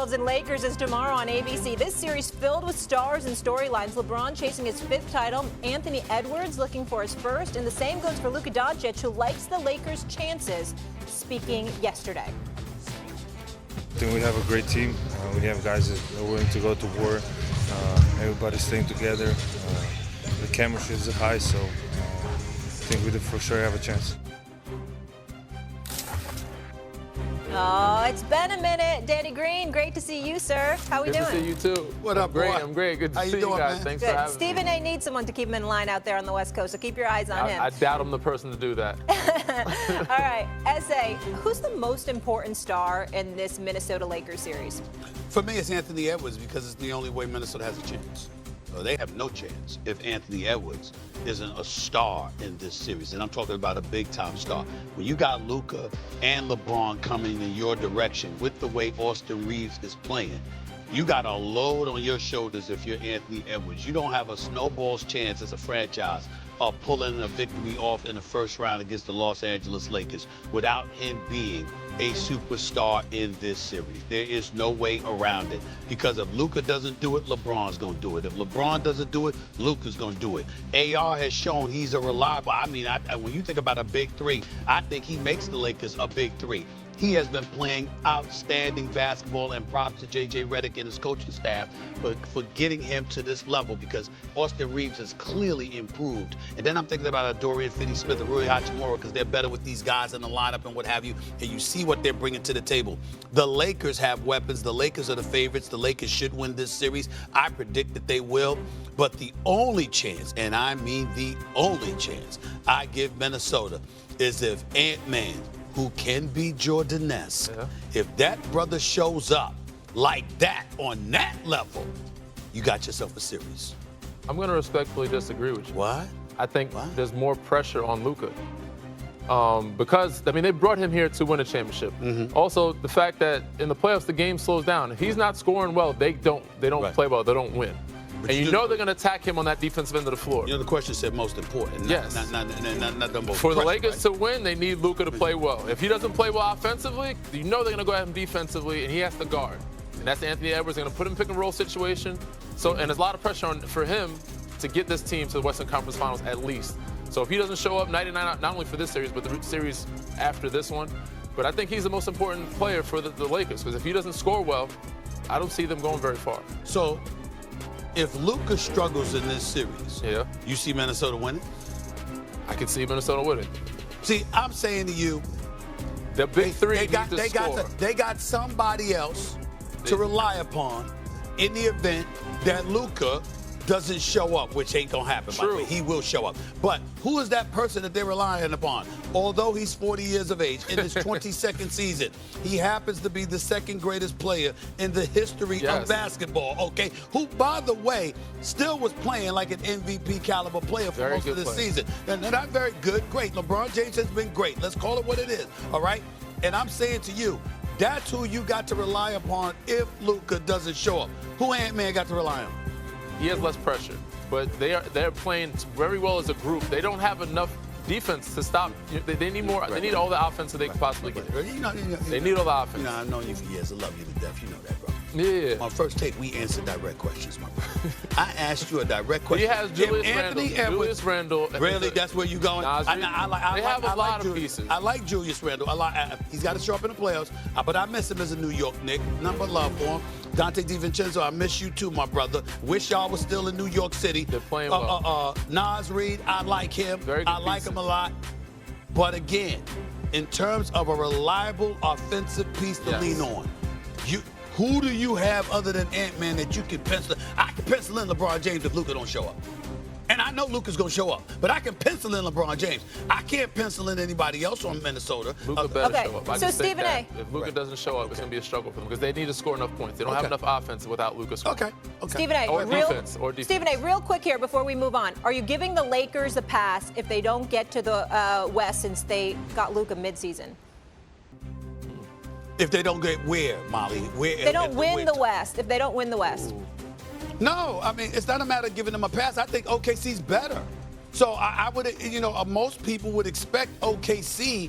And Lakers is tomorrow on ABC. This series filled with stars and storylines. LeBron chasing his 5th title. Anthony Edwards looking for his 1st. And the same goes for Luka Doncic, who likes the Lakers' chances, speaking yesterday. I think we have a great team. We have guys that are willing to go to war. Everybody's staying together. The chemistry is high, so I think we for sure have a chance. Oh, it's been a minute. Danny Green, great to see you, sir. How we doing? Good to see you, too. What up, great. boy? I'm great. Good to How you see doing, you guys. man? Thanks Good. for having Stephen me. A. needs someone to keep him in line out there on the West Coast, so keep your eyes on him. I doubt I'm the person to do that. All right, S.A., who's the most important star in this Minnesota Lakers series? For me, it's Anthony Edwards because it's the only way Minnesota has a chance. They have no chance if Anthony Edwards isn't a star in this series. And I'm talking about a big-time star. When you got Luka and LeBron coming in your direction with the way Austin Reeves is playing, you got a load on your shoulders if you're Anthony Edwards. You don't have a snowball's chance as a franchise of pulling a victory off in the first round against the Los Angeles Lakers without him being a superstar in this series. There is no way around it. Because if Luka doesn't do it, LeBron's going to do it. If LeBron doesn't do it, Luka's going to do it. AR has shown he's a reliable. When you think about a big three, I think he makes the Lakers a big three. He has been playing outstanding basketball, and props to J.J. Redick and his coaching staff for getting him to this level because Austin Reeves has clearly improved. And then I'm thinking about Dorian Finney-Smith and Rui Hachimura because they're better with these guys in the lineup and what have you, and you see what they're bringing to the table. The Lakers have weapons. The Lakers are the favorites. The Lakers should win this series. I predict that they will. But the only chance, and I mean the only chance, I give Minnesota is if Ant-Man, who can be Jordan-esque, if that brother shows up like that on that level, you got yourself a series. I'm going to respectfully disagree with you. Why? I think there's more pressure on Luka. Because, they brought him here to win a championship. Also, the fact that in the playoffs, the game slows down. If he's not scoring well, they don't play well. They don't win. But and you know they're going to attack him on that defensive end of the floor. You know, the question said most important. Yes. Not the most For the pressure, Lakers right? to win, they need Luka to play well. If he doesn't play well offensively, you know they're going to go at him defensively, and he has to guard. And that's Anthony Edwards. They're going to put him in pick and roll situation. So, and there's a lot of pressure for him to get this team to the Western Conference Finals at least. So if he doesn't show up night and night, not only for this series, but the series after this one, but I think he's the most important player for the Lakers because if he doesn't score well, I don't see them going very far. So, if Luka struggles in this series, you see Minnesota winning? I can see Minnesota winning. See, I'm saying to you, the big three they got somebody else to rely upon in the event that Luka doesn't show up, which ain't gonna happen. By the way, he will show up. But who is that person that they're relying upon? Although he's 40 years of age in his 22nd season, he happens to be the second greatest player in the history of basketball. Okay, who, by the way, still was playing like an MVP caliber player for most of this season. And not very good, great. LeBron James has been great. Let's call it what it is. All right. And I'm saying to you, that's who you got to rely upon if Luka doesn't show up. Who Ant-Man got to rely on? He has less pressure, but they're playing very well as a group. They don't have enough defense to stop. They need more. They need all the offense that they can possibly get. They need all the offense. You know, I've known you for years. I love you to death. You know that, bro. Yeah. My first take, we answered direct questions, my brother. I asked you a direct question. He has Julius Randle. Really? That's where you going? Nah, they have a lot of pieces. I like Julius Randle. He's got to show up in the playoffs, but I miss him as a New York Knick. Nothing but love for him. Dante DiVincenzo, I miss you too, my brother. Wish y'all was still in New York City. They're playing well. Nas Reed, I like him. I like him a lot. But again, in terms of a reliable offensive piece to lean on, who do you have other than Ant-Man that you can pencil? I can pencil in LeBron James if Luka don't show up. And I know Luka's going to show up, but I can pencil in LeBron James. I can't pencil in anybody else on Minnesota. Luka better show up. So Stephen A. If Luka doesn't show up, it's going to be a struggle for them because they need to score enough points. They don't have enough offense without Luka scoring. Okay. Stephen A. Or defense. Stephen A. Real quick here before we move on. Are you giving the Lakers a pass if they don't get to the West since they got Luka midseason? If they don't get where, Molly? Where? They don't win the West. If they don't win the West. No, I mean, it's not a matter of giving them a pass. I think OKC's better. So I would, most people would expect OKC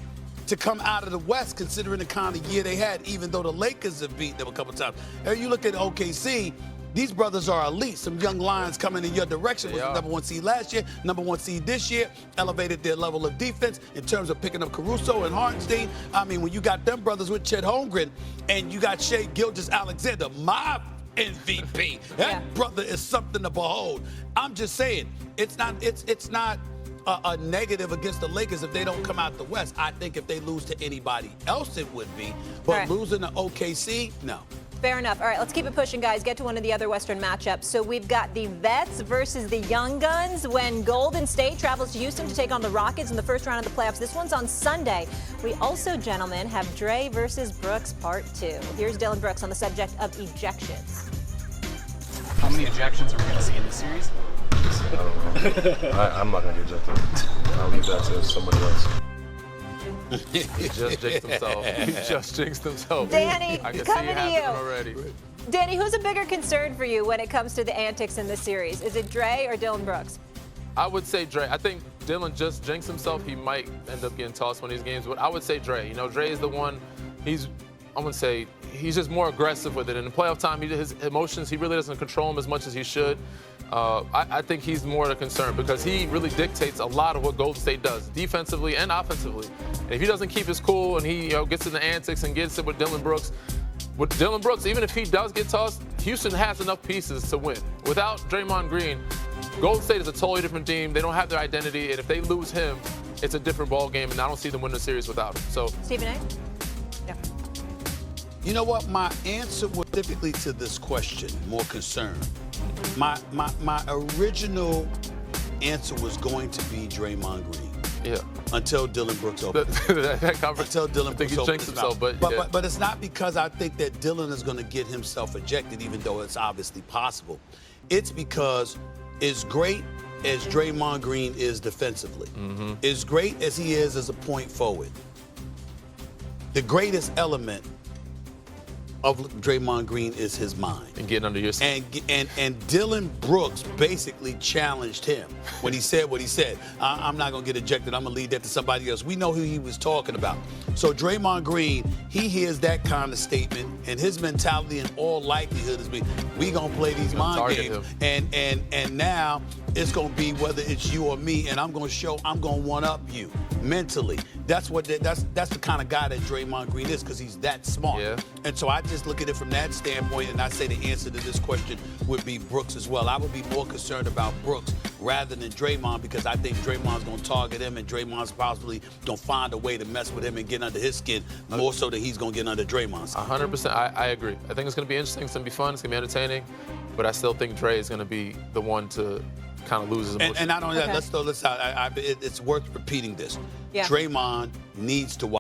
to come out of the West, considering the kind of year they had, even though the Lakers have beaten them a couple times. And you look at OKC, these brothers are elite. Some young lions coming in your direction. Was the number 1 seed last year, number 1 seed this year, elevated their level of defense in terms of picking up Caruso and Hartenstein. I mean, when you got them brothers with Chet Holmgren and you got Shai Gilgeous-Alexander, my MVP, that brother is something to behold. I'm just saying, it's not a negative against the Lakers if they don't come out the West. I think if they lose to anybody else, it would be. But losing to OKC, no. Fair enough. All right, let's keep it pushing, guys. Get to one of the other Western matchups. So we've got the vets versus the young guns when Golden State travels to Houston to take on the Rockets in the first round of the playoffs. This one's on Sunday. We also, gentlemen, have Dre versus Brooks Part 2. Here's Dillon Brooks on the subject of ejections. How many ejections are we going to see in this series? I don't know. I'm not going to get ejected. I'll leave that to somebody else. He just jinxed himself. He just jinxed himself. Danny, I can coming see it to you. happening already. Danny, who's a bigger concern for you when it comes to the antics in this series? Is it Dre or Dillon Brooks? I would say Dre. I think Dillon just jinxed himself. He might end up getting tossed one of these games, but I would say Dre. You know, Dre is the one. I'm going to say he's just more aggressive with it. In the playoff time, his emotions, he really doesn't control them as much as he should. I think he's more the concern because he really dictates a lot of what Golden State does, defensively and offensively. And if he doesn't keep his cool and he gets in the antics and gets it with Dillon Brooks, even if he does get tossed, Houston has enough pieces to win. Without Draymond Green, Golden State is a totally different team. They don't have their identity, and if they lose him, it's a different ball game, and I don't see them winning the series without him. So, Stephen A? Yeah. You know what? My answer was typically to this question, more concerned. My original answer was going to be Draymond Green. Yeah. Until Dillon Brooks opened. Until Dillon Brooks opened himself. But it's not because I think that Dillon is going to get himself ejected, even though it's obviously possible. It's because as great as Draymond Green is defensively, as great as he is as a point forward, the greatest element of Draymond Green is his mind. And getting under your skin. And Dillon Brooks basically challenged him when he said what he said. I'm not going to get ejected. I'm going to leave that to somebody else. We know who he was talking about. So Draymond Green, he hears that kind of statement, and his mentality in all likelihood is we going to play these mind games. And now it's going to be whether it's you or me, and I'm going to one-up you mentally. That's the kind of guy that Draymond Green is because he's that smart. Yeah. And so I just look at it from that standpoint, and I say the answer to this question would be Brooks as well. I would be more concerned about Brooks rather than Draymond because I think Draymond's going to target him, and Draymond's possibly going to find a way to mess with him and get under his skin more so than he's going to get under Draymond's skin. 100%. I agree. I think it's going to be interesting. It's going to be fun. It's going to be entertaining. But I still think Dre is going to be the one to kind of lose his emotion. And not only that, let's throw this out. It's worth repeating this. Yeah. Draymond needs to watch